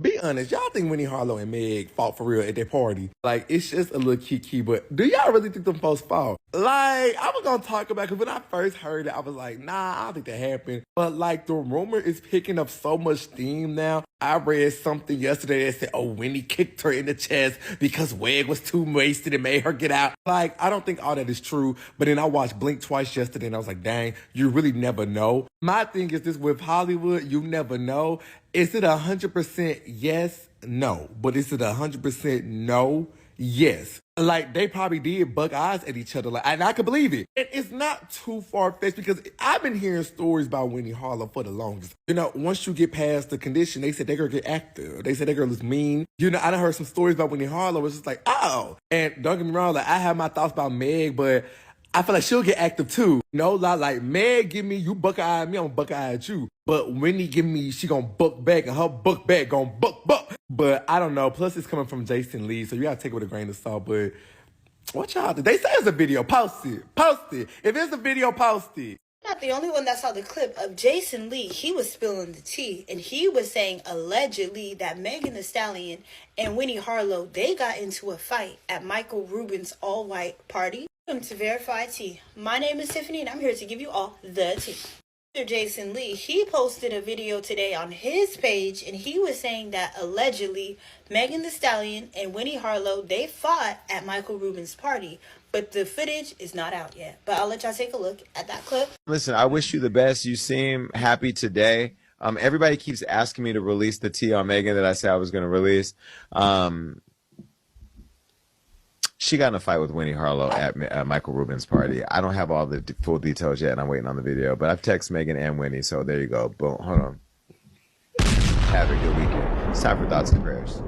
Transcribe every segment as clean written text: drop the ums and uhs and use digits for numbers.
Be honest, y'all think Winnie, Harlow, and Meg fought for real at that party? Like, it's just a little kiki, but do y'all really think them folks fought? Like, I was gonna talk about it, because when I first heard it, I was like, nah, I don't think that happened. But, like, the rumor is picking up so much steam now. I read something yesterday that said, oh, Winnie kicked her in the chest because Weg was too wasted and made her get out. Like, I don't think all that is true. But then I watched Blink twice yesterday, and I was like, dang, you really never know. My thing is this with Hollywood, you never know. Is it 100% yes? No. But is it 100% no? Yes. Like, they probably did buck eyes at each other. Like, and I could believe it. And it's not too far-fetched because I've been hearing stories about Winnie Harlow for the longest. You know, once you get past the condition, they said they're going to get active. They said that girl is mean. You know, I done heard some stories about Winnie Harlow. It's just like, oh. And don't get me wrong, like, I have my thoughts about Meg, but I feel like she'll get active too. No lie, like Meg give me, you buck eye at me, I'm gonna buck eye at you. But Winnie give me, she gonna buck back, and her buck back gonna buck. But I don't know. Plus it's coming from Jason Lee, so you gotta take it with a grain of salt. But what y'all do? They say it's a video. Post it. If it's a video, post it. Not the only one that saw the clip of Jason Lee. He was spilling the tea, and he was saying allegedly that Megan Thee Stallion and Winnie Harlow, they got into a fight at Michael Rubin's all-white party. Welcome to Verify Tea. My name is Tiffany, and I'm here to give you all the tea. Mr. Jason Lee, he posted a video today on his page, and he was saying that allegedly Megan Thee Stallion and Winnie Harlow, they fought at Michael Rubin's party. But the footage is not out yet. But I'll let y'all take a look at that clip. Listen, I wish you the best. You seem happy today. Everybody keeps asking me to release the tea on Megan that I said I was going to release. She got in a fight with Winnie Harlow at Michael Rubin's party. I don't have all the full details yet, and I'm waiting on the video. But I've texted Megan and Winnie, so there you go. Boom. Hold on. Have a good weekend. It's time for Thoughts and Prayers.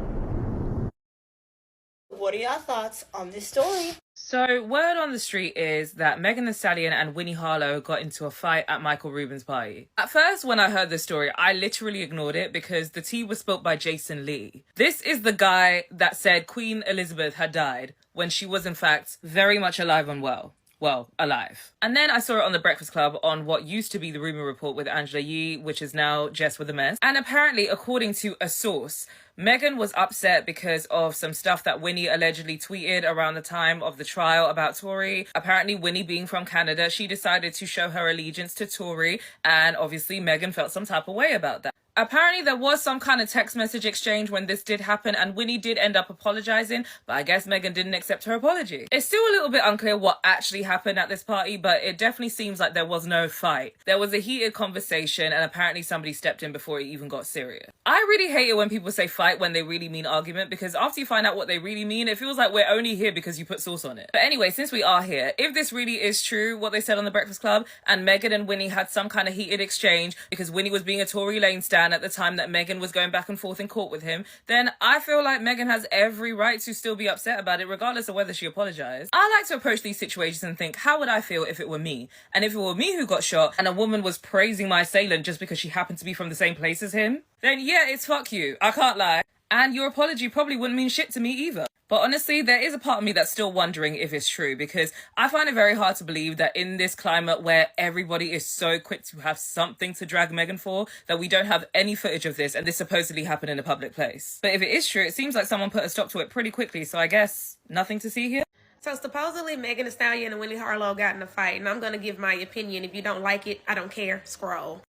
What are y'all thoughts on this story? So, word on the street is that Megan Thee Stallion and Winnie Harlow got into a fight at Michael Rubin's party. At first, when I heard this story, I literally ignored it because the tea was spilt by Jason Lee. This is the guy that said Queen Elizabeth had died when she was, in fact, very much alive and well. Well, alive. And then I saw it on The Breakfast Club on what used to be the Rubin Report with Angela Yee, which is now Jess with a Mess. And apparently, according to a source, Megan was upset because of some stuff that Winnie allegedly tweeted around the time of the trial about Tory. Apparently, Winnie being from Canada, she decided to show her allegiance to Tory, and obviously Megan felt some type of way about that. Apparently, there was some kind of text message exchange when this did happen, and Winnie did end up apologizing, but I guess Megan didn't accept her apology. It's still a little bit unclear what actually happened at this party, but it definitely seems like there was no fight. There was a heated conversation, and apparently somebody stepped in before it even got serious. I really hate it when people say fight when they really mean argument, because after you find out what they really mean, it feels like we're only here because you put sauce on it. But anyway, since we are here, if this really is true, what they said on The Breakfast Club, and Megan and Winnie had some kind of heated exchange because Winnie was being a Tory Lane stan at the time that Megan was going back and forth in court with him, then I feel like Megan has every right to still be upset about it, regardless of whether she apologized. I like to approach these situations and think, how would I feel if it were me? And if it were me who got shot and a woman was praising my assailant just because she happened to be from the same place as him, then yeah, it's fuck you. I can't lie. And your apology probably wouldn't mean shit to me either. But honestly, there is a part of me that's still wondering if it's true, because I find it very hard to believe that in this climate where everybody is so quick to have something to drag Megan for, that we don't have any footage of this and this supposedly happened in a public place. But if it is true, it seems like someone put a stop to it pretty quickly, so I guess nothing to see here. So supposedly Megan Thee Stallion and Winnie Harlow got in a fight, and I'm going to give my opinion. If you don't like it, I don't care. Scroll.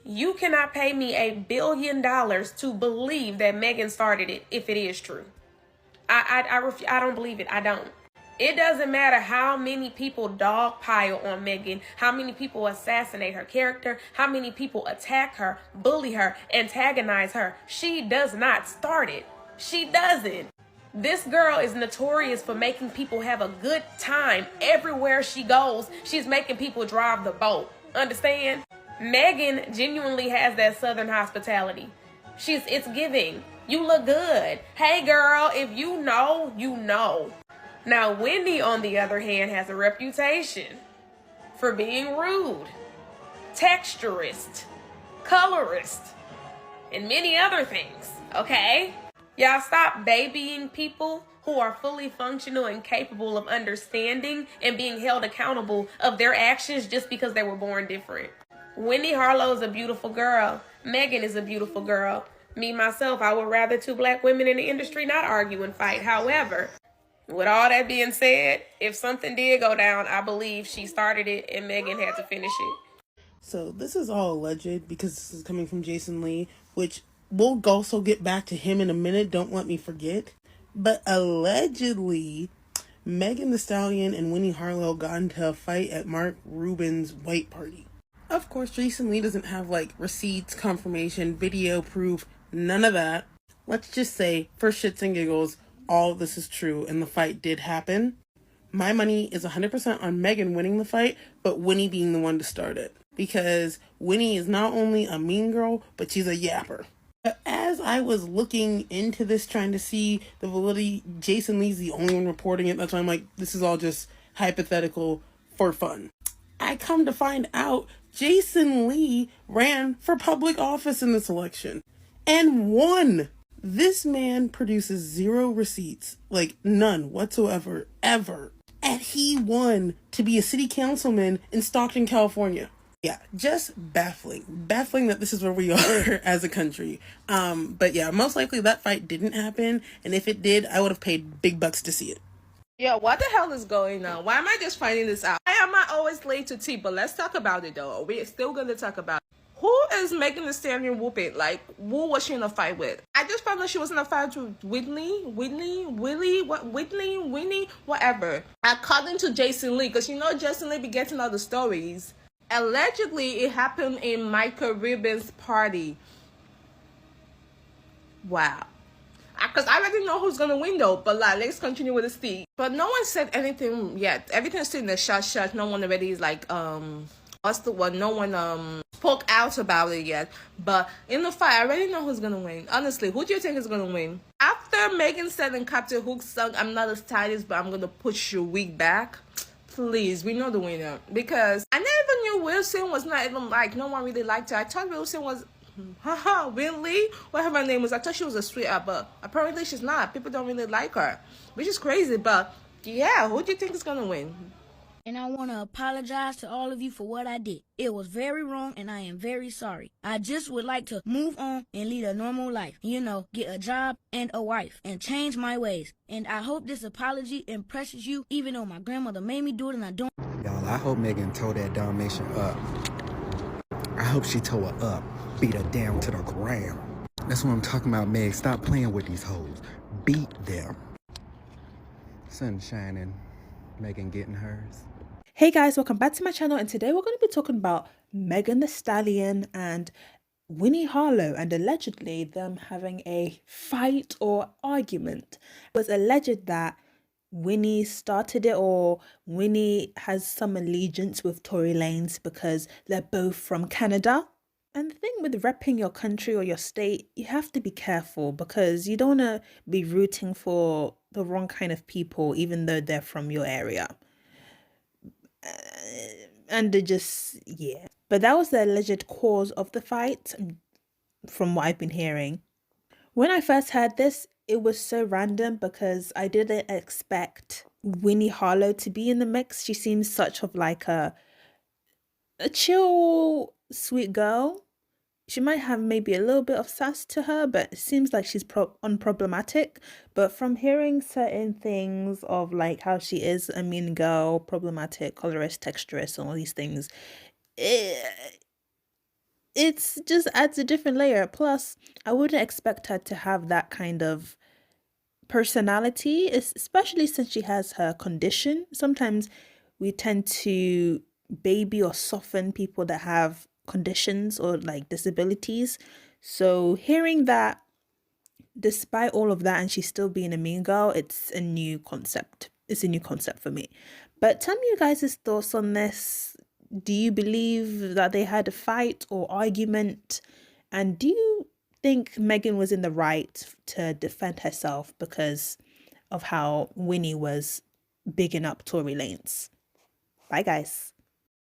You cannot pay me $1 billion to believe that Megan started it if it is true. I don't believe it. I don't. It doesn't matter how many people dogpile on Megan, how many people assassinate her character, how many people attack her, bully her, antagonize her. She does not start it. She doesn't. This girl is notorious for making people have a good time everywhere she goes. She's making people drive the boat. Understand? Megan genuinely has that Southern hospitality. It's giving. You look good. Hey girl, if you know, you know. Now Winnie, on the other hand, has a reputation for being rude, texturist, colorist, and many other things, okay? Y'all stop babying people who are fully functional and capable of understanding and being held accountable of their actions just because they were born different. Winnie Harlow is a beautiful girl. Megan is a beautiful girl. Me, myself, I would rather two black women in the industry not argue and fight. However, with all that being said, if something did go down, I believe she started it and Megan had to finish it. So this is all alleged because this is coming from Jason Lee, which we'll also get back to him in a minute. Don't let me forget. But allegedly, Megan Thee Stallion and Winnie Harlow got into a fight at Mark Rubin's white party. Of course, Jason Lee doesn't have like receipts, confirmation, video proof, none of that. Let's just say, for shits and giggles, all of this is true and the fight did happen. My money is 100% on Megan winning the fight, but Winnie being the one to start it. Because Winnie is not only a mean girl, but she's a yapper. But as I was looking into this, trying to see the validity, Jason Lee's the only one reporting it. That's why I'm like, this is all just hypothetical for fun. I come to find out Jason Lee ran for public office in this election and won. This man produces zero receipts, like none whatsoever, ever. And he won to be a city councilman in Stockton, California. Yeah, just baffling. Baffling that this is where we are as a country. But yeah, most likely that fight didn't happen. And if it did, I would have paid big bucks to see it. Yeah, what the hell is going on? Why am I just finding this out? Why am I always late to tea? But let's talk about it though. We're still going to talk about it. Who is Megan Thee Stallion whooping? Like, who was she in a fight with? I just found out she was in a fight with Winnie, whatever. According to Jason Lee, because you know Jason Lee be getting all the stories. Allegedly, it happened in Michael Rubin's party. Wow. Because I already know who's gonna win though, but like, let's continue with the speech. But no one said anything yet. Everything's still in the shut. No one already is like, no one spoke out about it yet. But in the fight, I already know who's gonna win. Honestly, who do you think is gonna win? After Megan said in Captain Hook's song, I'm not as stylist, but I'm gonna push your wig back. Please, we know the winner. Because I never knew Wilson was not even like, no one really liked her. I thought Wilson was, Winnie, whatever her name was. I thought she was a sweetheart, but apparently she's not. People don't really like her, which is crazy. But yeah, who do you think is gonna win? And I want to apologize to all of you for what I did. It was very wrong and I am very sorry. I just would like to move on and lead a normal life. You know, get a job and a wife and change my ways. And I hope this apology impresses you, even though my grandmother made me do it and I don't. Y'all, I hope Megan tore that Dalmatian up. I hope she tore her up, beat her down to the ground. That's what I'm talking about, Meg. Stop playing with these hoes. Beat them. Sun shining, Megan getting hers. Hey guys, welcome back to my channel, and today we're going to be talking about Megan Thee Stallion and Winnie Harlow and allegedly them having a fight or argument. It was alleged that Winnie started it, or Winnie has some allegiance with Tory Lanez because they're both from Canada. And the thing with repping your country or your state, you have to be careful because you don't want to be rooting for the wrong kind of people even though they're from your area. And they just, yeah. But that was the alleged cause of the fight, from what I've been hearing. When I first heard this, it was so random because I didn't expect Winnie Harlow to be in the mix. She seems such of like a chill, sweet girl. She might have maybe a little bit of sass to her, but it seems like she's unproblematic. But from hearing certain things of like how she is a mean girl, problematic, colorist, texturist, and all these things, it's just adds a different layer. Plus, I wouldn't expect her to have that kind of personality, especially since she has her condition. Sometimes we tend to baby or soften people that have conditions or like disabilities. So hearing that despite all of that and she's still being a mean girl, it's a new concept. It's a new concept for me. But tell me you guys' thoughts on this. Do you believe that they had a fight or argument? And do you think Megan was in the right to defend herself because of how Winnie was bigging up Tory Lanez? Bye guys.